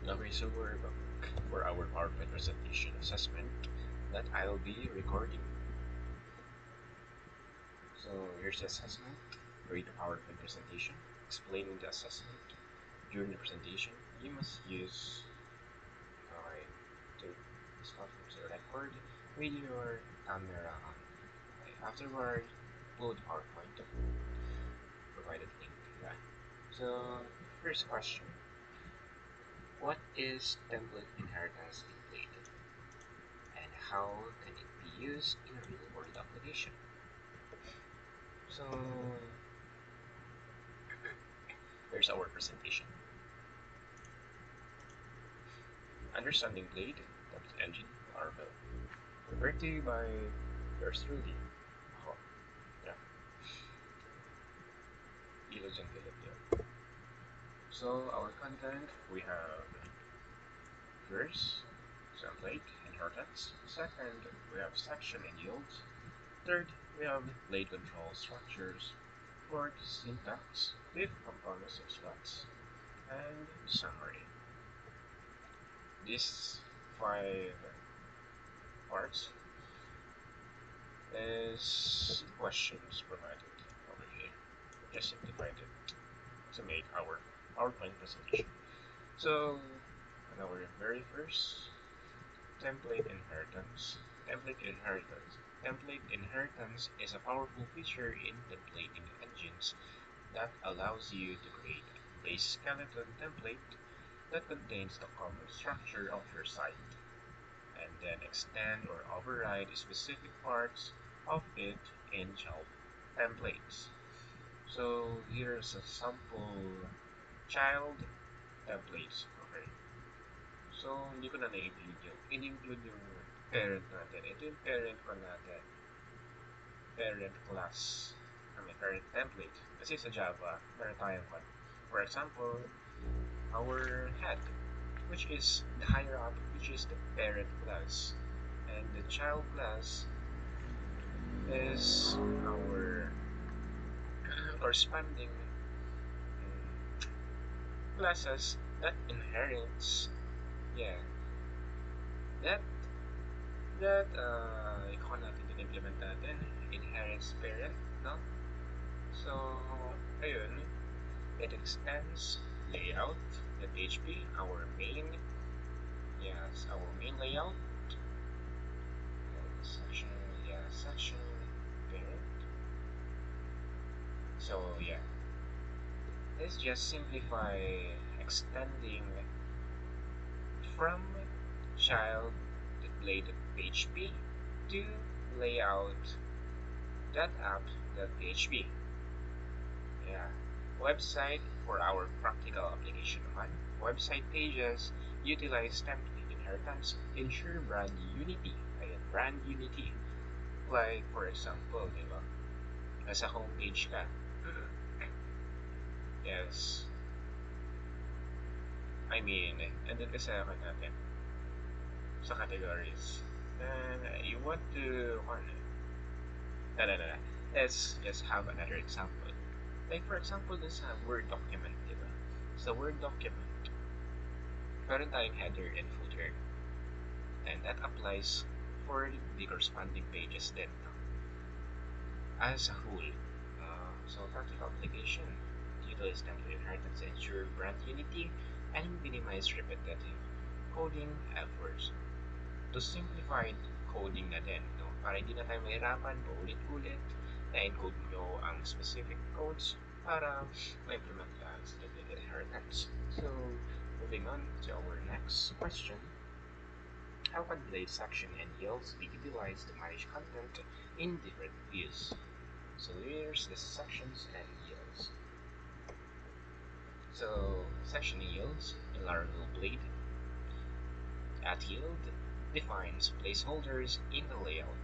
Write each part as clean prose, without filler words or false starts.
Okay, so we're back for our PowerPoint presentation assessment that I'll be recording. So here's the assessment. Read the PowerPoint presentation. Explaining the assessment. During the presentation, you must use to start to record with your camera on. Okay, afterward, load PowerPoint. Provided link. Yeah. So first question: what is template inheritance template, and how can it be used in a real-world application? So here's our presentation. Understanding Blade, Template Engine, Laravel. Prepared to you by yours truly. Oh, yeah, ILOG and Philip, yeah. So our content, we have first, template, inheritance. Second, we have section and yields. Third, we have blade control structures. Fourth, syntax. Fifth, components of slots. And summary. These five parts is questions provided over here. Just simplified it to make our PowerPoint presentation. So, on our very first template inheritance. Template inheritance. Template inheritance is a powerful feature in templating engines that allows you to create a skeleton template that contains the common structure of your site, and then extend or override specific parts of it in child templates. So here's a sample child templates. Okay. So hindi ko na na-include yung in-include yung parent natin. Ito yung parent ko natin. Parent class. I mean, parent template. Kasi sa Java, meron tayong one. For example, our head, which is the higher up, which is the parent class. And the child class is our corresponding classes that inherits, yeah, that ikaw natin in-implement natin, inherits parent, no? So, ayun, it extends layout.php, our main, yes, our main layout, section, yeah, section parent. So, yeah, let's just simplify extending from child.blade.php to layout.app.php. Yeah. Website for our practical application naman. Website pages utilize template inheritance, ensure brand unity. Ayan, brand unity. Like, for example, di ba? Nasa homepage ka. Yes. I mean, andun ka sa akin natin. Sa categories. Then, you want to, no, no, no, no. Let's just have another example. Like, for example, this Word document, di ba? Sa Word document, meron tayong header and footer. And that applies for the corresponding pages then. As a whole, so practical application, utilize template inheritance to ensure brand unity and minimize repetitive coding efforts. To simplify coding na din, no? Para hindi na tayo mahirapan paulit-ulit na encode nyo ang specific codes para ma-implement lang sa template inheritance. So, moving on to our next question. How can blade section and yields be utilized to manage content in different views? So here's the sections and yields. So section yields in Laravel Blade at yield defines placeholders in the layout,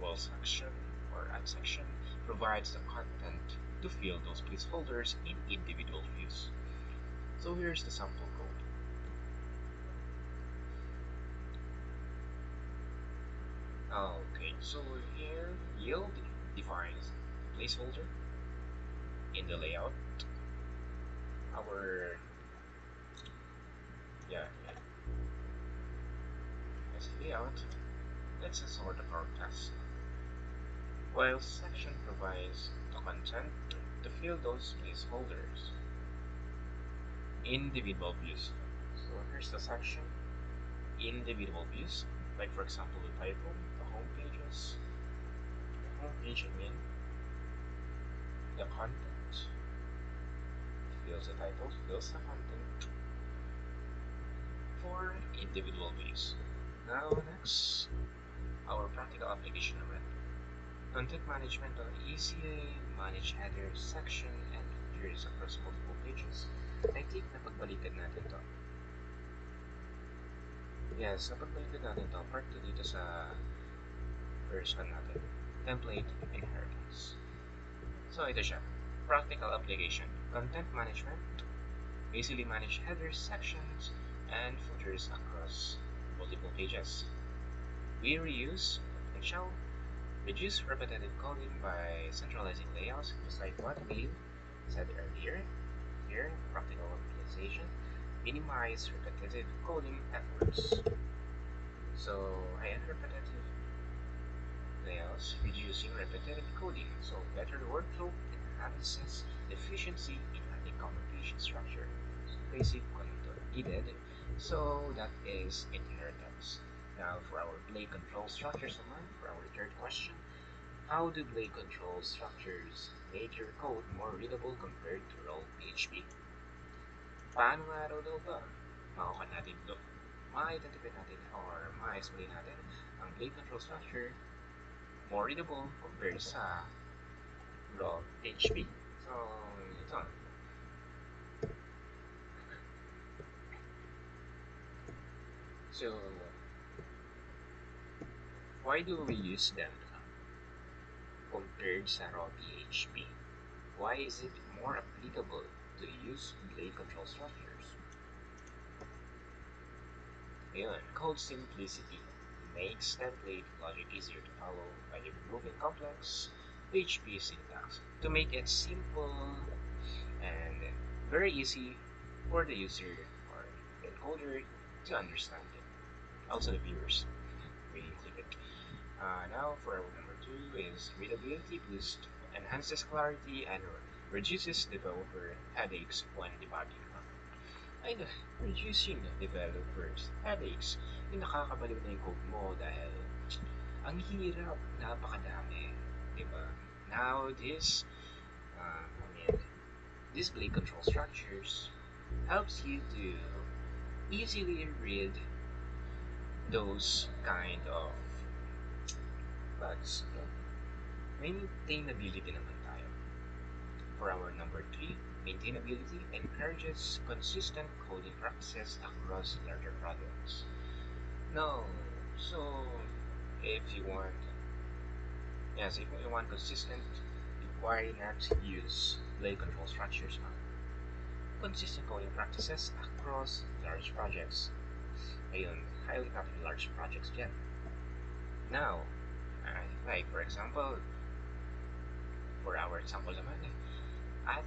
while section or at section provides the content to fill those placeholders in individual views. So here's the sample code. Okay, so here yield defines placeholder in the layout. Our layout lets us sort our tasks, while section provides the content to fill those placeholders. Individual views. So here's the section. Individual views, like for example the title, the home pages, the home page I mean, the content, fills the title, fills the content for individual views. Now next, our practical application naman. Content management on ECA, manage headers, section, and features across multiple pages. I think napagbalikan natin to. Yes, napagbalikan natin to. Part 2 dito sa first one natin. Template inheritance. So ito siya. Practical application. Content management. Easily manage headers, sections, and footers across multiple pages. We reuse and shall reduce repetitive coding by centralizing layouts, just like what we said earlier. Here, practical optimization. Minimize repetitive coding efforts. So, ayan, repetitive layouts, reducing repetitive coding. So, better workflow enhances efficiency in adding combination structure. So, basic connector needed. So, that is inheritance. Now, for our blade control structures naman, for our third question, how do blade control structures make your code more readable compared to raw PHP? Paano nga raw ba? Makuha natin ito. Ma-identify natin or ma-explain natin ang blade control structure more readable compared sa raw PHP. So, ito. So, why do we use them compared sa raw PHP? Why is it more applicable to use blade control structures? Ayun, code simplicity makes template logic easier to follow by removing complex PHP syntax to make it simple and very easy for the user or the encoder to understand it. Also the viewers may include it. Now for our number 2 is readability boost, enhances clarity and reduces developer headaches when debugging. Ay, reducing developers headaches. Yung nakakabaliw na yung code mo dahil ang hirap, napakadami, diba? Now this blade control structures helps you to easily read those kind of bugs. No? Maintainability naman tayo. For our number 3, maintainability encourages consistent coding practices across larger projects. No, so if you want, yes, if you want consistent, why not use blade control structures now? Consistent coding practices across large projects. Ayun, highly copied large projects dyan. Now, like for example, for our example naman, add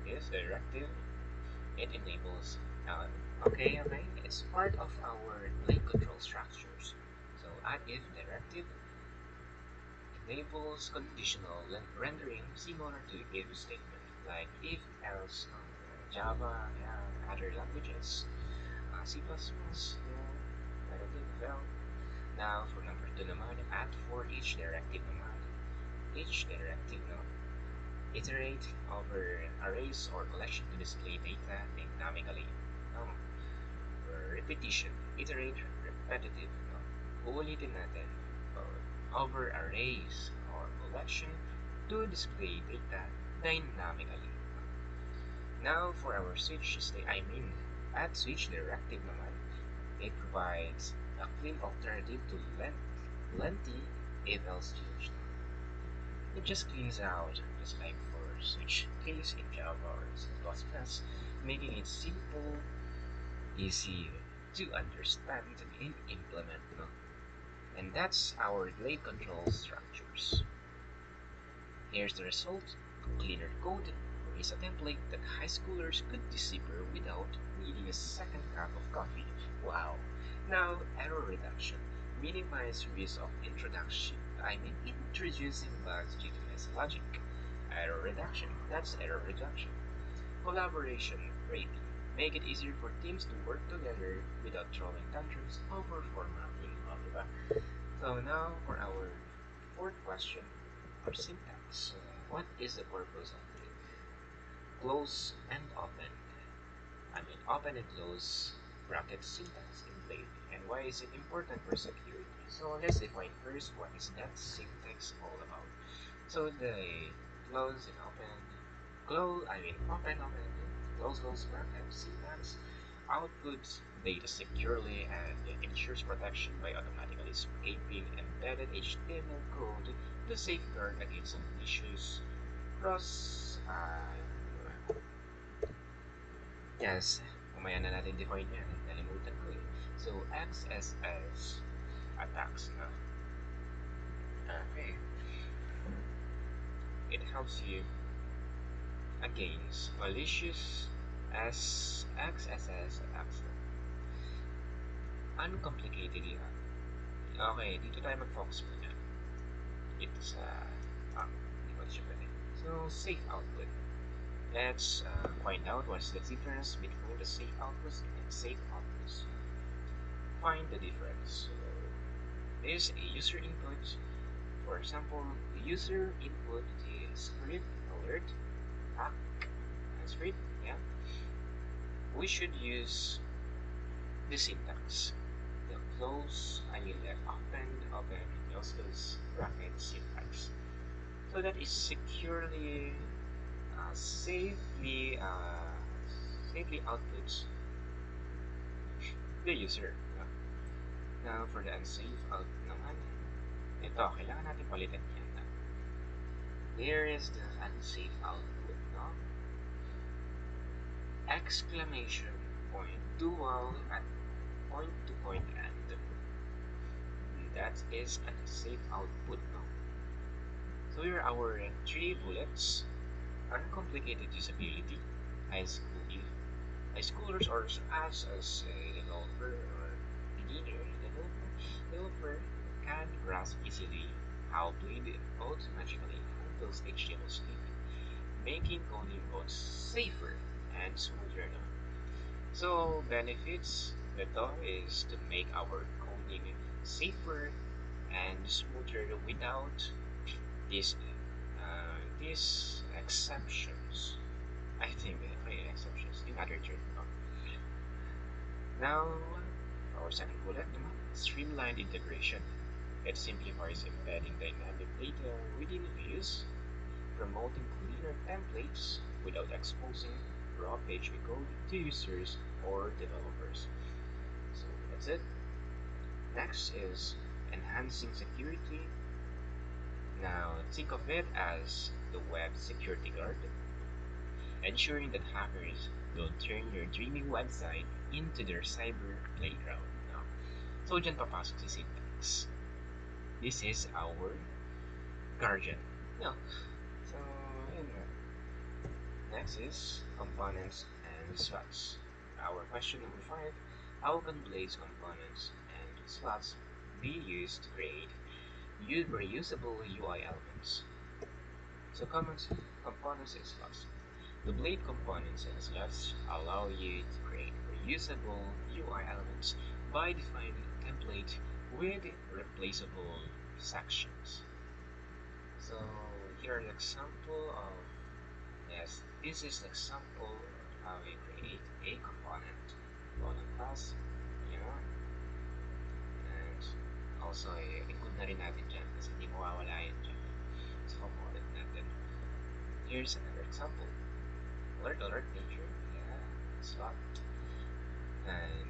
is directive. It enables, okay, it's part of our blade control structures. So add if directive enables conditional rendering similar to if statement, like if else Java, yeah, other languages, C++, yeah, I don't think well. Now for number 2 naman, add for each directive naman. Each directive, no? Iterate over arrays or collection to display data dynamically. No? Repetition. Iterate repetitive. No? Uulitin natin. Over arrays or collection to display data dynamically. Now for our switch add switch directive naman. It provides a clean alternative to lengthy if else change. It just cleans out, just like for switch case in Java or C++, making it simple, easy to understand and implement. No? And that's our blade control structures. Here's the result. Cleaner code is a template that high schoolers could decipher without needing a second cup of coffee. Wow. Now, error reduction. minimize risk of introducing bugs due to mislogic. Error reduction. That's error reduction. Collaboration rating. Make it easier for teams to work together without throwing tantrums over formatting. Oh, diba? So now for our fourth question, our syntax. What is the purpose of it? Close and open. Open and close bracket syntax in Blade. And why is it important for security? So let's define first what is that syntax all about. So the close and open, close bracket syntax outputs data securely and ensures protection by automatically scraping embedded HTML code to safeguard against malicious cross yes, mamaya na natin define yan. Nalimutan ko eh. So, XSS attacks na. Okay. It helps you against malicious as XSS attacks na. Uncomplicated yan. Okay, dito tayo mag-focus muna. Dito sa... hindi ko siya pwede. So, safe output. Let's find out what's the difference between the safe outputs and safe outputs. Find the difference. So, there's a user input. For example, the user input is script alert, hack, and script. Yeah, we should use the syntax, the the open, close bracket syntax. So that is securely, safely outputs the user. Now for the unsafe output naman, ito, kailangan natin palitan yan. Here is the unsafe output, no? Exclamation point, dual at point-to-point end. That is an unsafe output, no? So here are our three bullets. Uncomplicated usability. High school high schoolers or us as a developer or beginner developer can grasp easily how Blade automatically handles HTML snipping, making coding both safer and smoother. No? So benefits nito is to make our coding safer and smoother without these exceptions. I think exceptions in other terms. Now, our second bullet, streamlined integration. It simplifies embedding dynamic data within views, promoting cleaner templates without exposing raw PHP code to users or developers. So that's it. Next is enhancing security. Now think of it as the web security guard, ensuring that hackers don't turn your dreaming website into their cyber playground. Now, so dyan papasok si syntax. This is our guardian. No. So, yun nga. Next is components and slots. Our question number 5, how can Blade's components and slots be used to create reusable UI elements? So components and slots. The Blade components and slots allow you to create reusable UI elements by defining a template with replaceable sections. So here an example of, yes, this is an example of how we create a component class, yeah, and also include na rin natin dyan kasi hindi mawawala yan dyan sa component natin. Here's another example. Alert nature, yeah, slot, and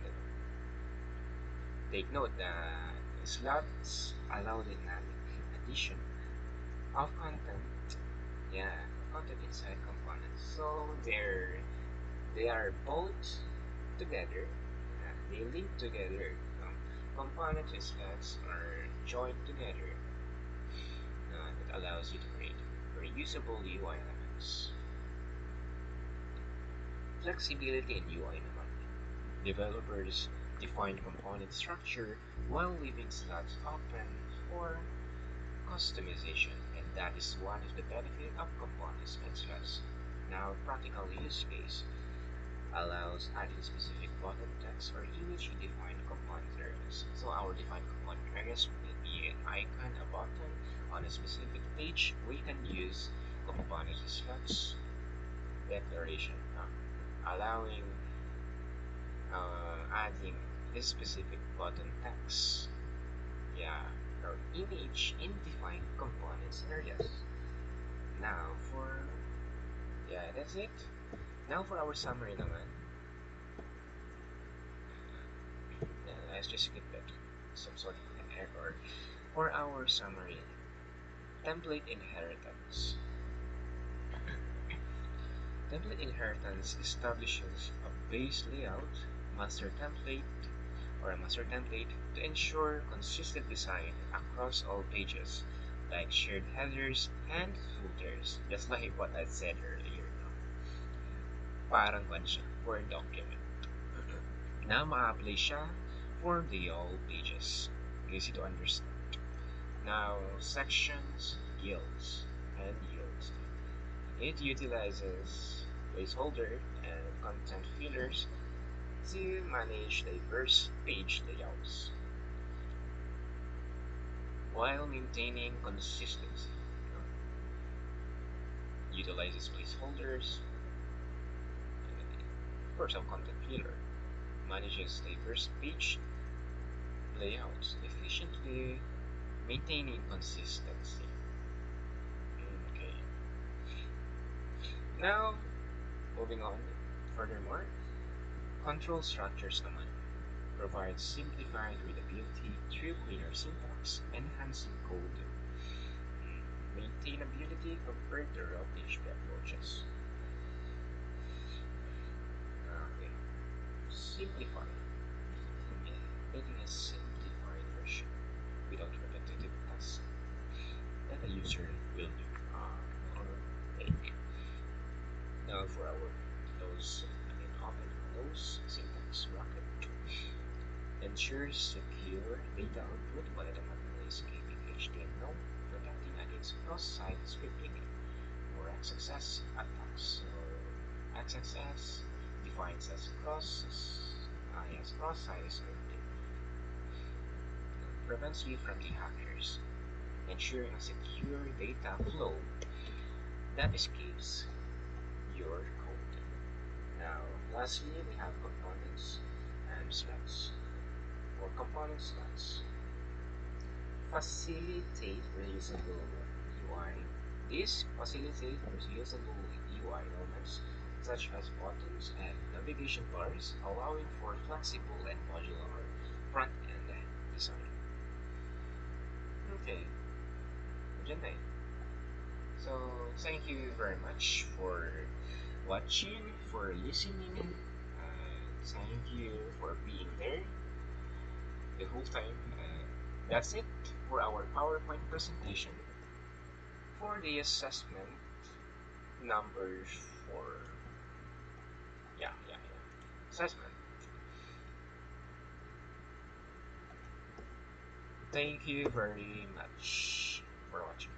take note that slots allow dynamic addition of content, yeah, content inside components. So they are both together, they link together. Components and slots are joined together. That allows you to create reusable UI elements. Flexibility in UI naman. Developers define component structure while leaving slots open for customization, and that is one of the benefits of components and slots. Now, practical use case allows adding specific button text or image in defined component areas. So our defined component areas will be an icon, a button on a specific page. We can use component slots declaration, allowing adding this specific button text, yeah, or image in defined components areas. Now for, yeah, that's it. Now for our summary naman, let's just skip that, some sort of an error. For our summary, template inheritance. Template inheritance establishes a base layout, master template, or a master template to ensure consistent design across all pages, like shared headers and footers, just like what I said earlier. No? Parang kwan siya, Word document. Na ma-apply siya for the all pages. Easy to understand. Now, sections, guilds, and yields. It utilizes placeholder and content fillers to manage diverse page layouts while maintaining consistency. Utilizes placeholders, of course, some content filler. Manages diverse page layouts efficiently, maintaining consistency. Okay. Now, moving on. Furthermore, control structures naman provides simplified readability through cleaner syntax, enhancing code maintainability compared to raw PHP approaches. Okay. Simplify. Making a simplified version without repetitive tasks that a user will do or make. Now for our open close syntax bracket. Ensures secure data output while automatically escaping HTML, protecting against cross-site scripting or XXS attacks. So XXS defines as cross-site scripting, prevents you from the hackers, ensuring a secure data flow that escapes your code. Now, lastly, we have components and slots. For component slots, facilitate reusable UI. These facilitate reusable UI elements such as buttons and navigation bars, allowing for flexible and modular front-end design. Okay, dyan na eh. So, thank you very much for watching, for listening. Thank you for being there the whole time. That's it for our PowerPoint presentation for the assessment number 4. Yeah. Assessment. Thank you very much for watching.